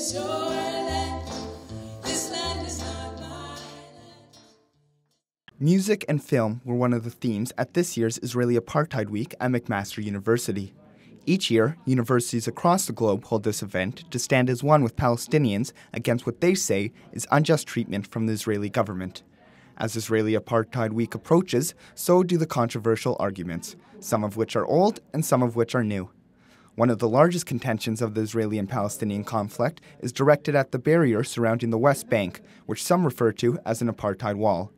is your land. This land is not mine. Music and film were one of the themes at this year's Israeli Apartheid Week at McMaster University. Each year, universities across the globe hold this event to stand as one with Palestinians against what they say is unjust treatment from the Israeli government. As Israeli Apartheid Week approaches, so do the controversial arguments, some of which are old and some of which are new. One of the largest contentions of the Israeli and Palestinian conflict is directed at the barrier surrounding the West Bank, which some refer to as an apartheid wall.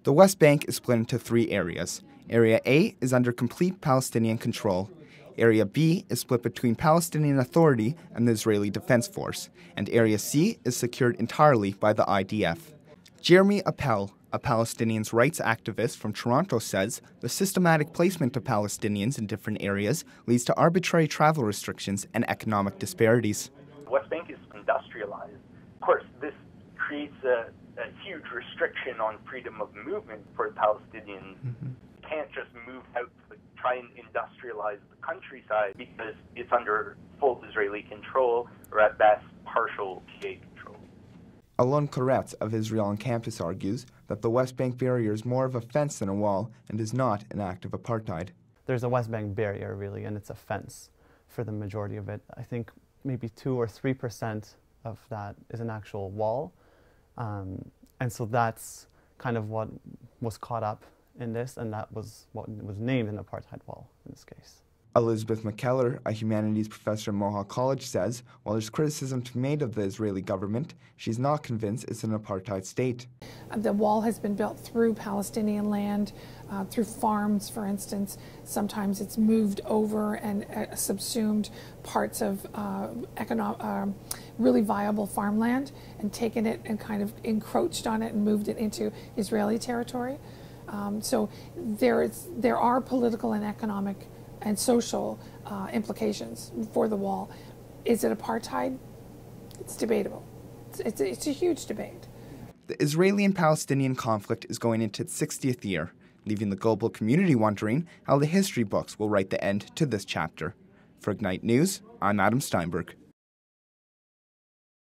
The West Bank is split into 3 areas. Area A is under complete Palestinian control. Area B is split between Palestinian Authority and the Israeli Defense Force, and Area C is secured entirely by the IDF. Jeremy Appel, a Palestinian rights activist from Toronto, says the systematic placement of Palestinians in different areas leads to arbitrary travel restrictions and economic disparities. The West Bank is industrialized. Of course, this creates a huge restriction on freedom of movement for Palestinians. Can't just move out to try and industrialize the countryside because it's under full Israeli control or at best partial PA control. Alon Koretz of Israel on Campus argues that the West Bank barrier is more of a fence than a wall and is not an act of apartheid. There's a West Bank barrier really, and it's a fence for the majority of it. I think maybe 2 or 3% of that is an actual wall. And so that's kind of what was caught up in this, and that was what was named an apartheid wall in this case. Elizabeth McKellar, a humanities professor at Mohawk College, says while there's criticism to be made of the Israeli government, she's not convinced it's an apartheid state. The wall has been built through Palestinian land, through farms, for instance. Sometimes it's moved over and subsumed parts of really viable farmland and taken it and kind of encroached on it and moved it into Israeli territory. So there are political and economic and social implications for the wall. Is it apartheid? It's debatable. It's a huge debate. The Israeli and Palestinian conflict is going into its 60th year, leaving the global community wondering how the history books will write the end to this chapter. For Ignite News, I'm Adam Steinberg.